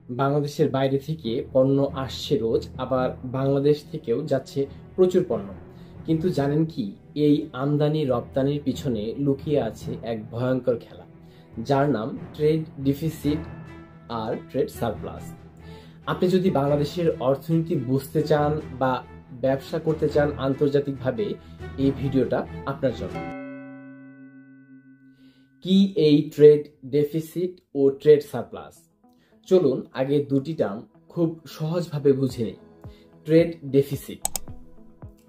বাংলাদেশের বাইরে থেকে পণ্য আসছে রোজ, আবার বাংলাদেশ থেকেও যাচ্ছে প্রচুর পণ্য। কিন্তু জানেন কি, এই আমদানি রপ্তানির পিছনে লুকিয়ে আছে এক ভয়ঙ্কর খেলা, যার নাম ট্রেড ডিফিসিট আর ট্রেড সারপ্লাস। আপনি যদি বাংলাদেশের অর্থনীতি বুঝতে চান বা ব্যবসা করতে চান আন্তর্জাতিকভাবে, এই ভিডিওটা আপনার জন্য। কি এই ট্রেড ডেফিসিট ও ট্রেড সারপ্লাস? চলুন আগে দুটি টার্ম খুব সহজভাবে বুঝে নিই। ট্রেড ডেফিসিট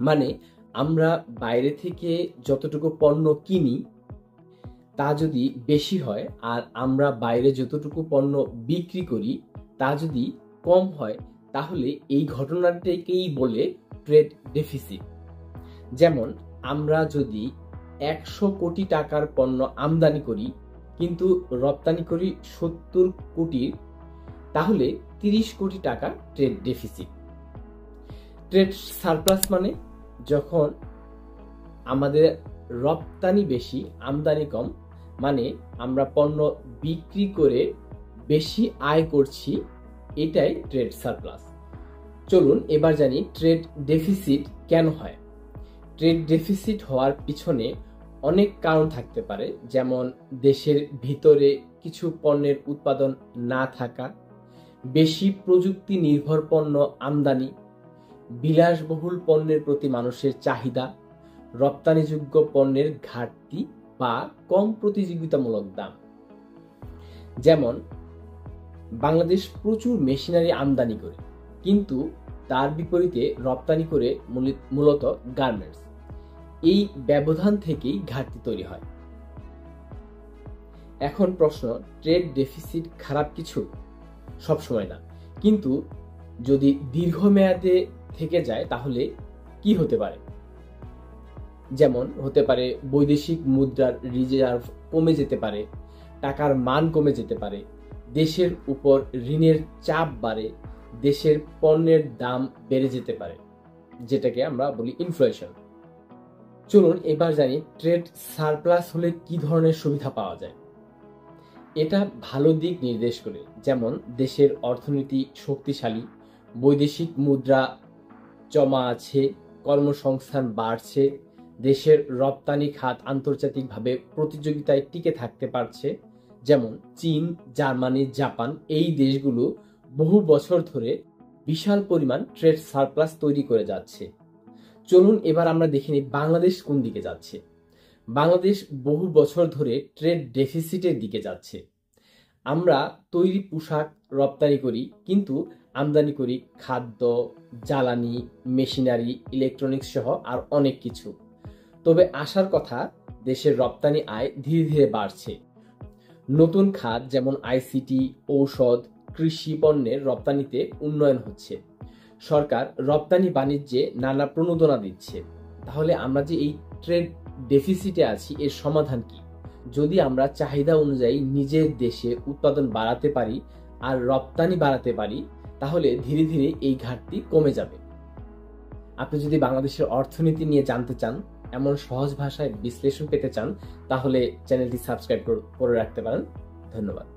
মানে আমরা বাইরে থেকে যতটুকু পণ্য কিনি তা যদি বেশি হয়, আর আমরা বাইরে যতটুকু পণ্য বিক্রি করি তা যদি কম হয়, তাহলে এই ঘটনাটাকেই বলে ট্রেড ডেফিসিট। যেমন আমরা যদি 100 কোটি টাকার পণ্য আমদানি করি কিন্তু রপ্তানি করি 70 কোটির, তাহলে 30 কোটি টাকা ট্রেড ডেফিসিট। ট্রেড সারপ্লাস মানে যখন আমাদের রপ্তানি বেশি আমদানি কম, মানে আমরা পণ্য বিক্রি করে বেশি আয় করছি, এটাই ট্রেড সারপ্লাস। চলুন এবার জানি ট্রেড ডেফিসিট কেন হয়। ট্রেড ডেফিসিট হওয়ার পিছনে অনেক কারণ থাকতে পারে, যেমন দেশের ভিতরে কিছু পণ্যের উৎপাদন না থাকা, বেশি প্রযুক্তি নির্ভর পণ্য আমদানি, বিলাসবহুল পণ্যের প্রতি মানুষের চাহিদা, রপ্তানিযোগ্য পণ্যের ঘাটতি বা কম প্রতিযোগিতামূলক দাম। যেমন বাংলাদেশ প্রচুর মেশিনারি আমদানি করে, কিন্তু তার বিপরীতে রপ্তানি করে মূলত গার্মেন্টস। এই ব্যবধান থেকেই ঘাটতি তৈরি হয়। এখন প্রশ্ন, ট্রেড ডেফিসিট খারাপ কিছু? সবসময় না, কিন্তু যদি দীর্ঘমেয়াদে থেকে যায় তাহলে কি হতে পারে? যেমন হতে পারে বৈদেশিক মুদ্রার রিজার্ভ কমে যেতে পারে, টাকার মান কমে যেতে পারে, দেশের উপর ঋণের চাপ বাড়ে, দেশের পণ্যের দাম বেড়ে যেতে পারে, যেটাকে আমরা বলি ইনফ্লেশন। চলুন এবার জানি ট্রেড সারপ্লাস হলে কি ধরনের সুবিধা পাওয়া যায়। এটা ভালো দিক নির্দেশ করে, যেমন দেশের অর্থনীতি শক্তিশালী, বৈদেশিক মুদ্রা জমা আছে, কর্মসংস্থান বাড়ছে, দেশের রপ্তানি খাত আন্তর্জাতিকভাবে প্রতিযোগিতায় টিকে থাকতে পারছে। যেমন চীন, জার্মানি, জাপান এই দেশগুলো বহু বছর ধরে বিশাল পরিমাণ ট্রেড সারপ্লাস তৈরি করে যাচ্ছে। চলুন এবার আমরা দেখে নিই বাংলাদেশ কোন দিকে যাচ্ছে। বাংলাদেশ বহু বছর ধরে ট্রেড ডেফিসিটের দিকে যাচ্ছে। আমরা তৈরি পোশাক রপ্তানি করি, কিন্তু আমদানি করি খাদ্য, জ্বালানি, মেশিনারি, ইলেকট্রনিক্স সহ আর অনেক কিছু। তবে আসার কথা, দেশের রপ্তানি আয় ধীরে ধীরে বাড়ছে। নতুন খাত যেমন আইসিটি, ঔষধ, কৃষি পণ্যের রপ্তানিতে উন্নয়ন হচ্ছে। সরকার রপ্তানি বাণিজ্যে নানা প্রণোদনা দিচ্ছে। তাহলে আমরা যে এই ট্রেড ডেফিসিটে আছি, এর সমাধান কি? যদি আমরা চাহিদা অনুযায়ী নিজের দেশে উৎপাদন বাড়াতে পারি আর রপ্তানি বাড়াতে পারি, তাহলে ধীরে ধীরে এই ঘাটতি কমে যাবে। আপনি যদি বাংলাদেশের অর্থনীতি নিয়ে জানতে চান, এমন সহজ ভাষায় বিশ্লেষণ পেতে চান, তাহলে চ্যানেলটি সাবস্ক্রাইব করে রাখতে পারেন। ধন্যবাদ।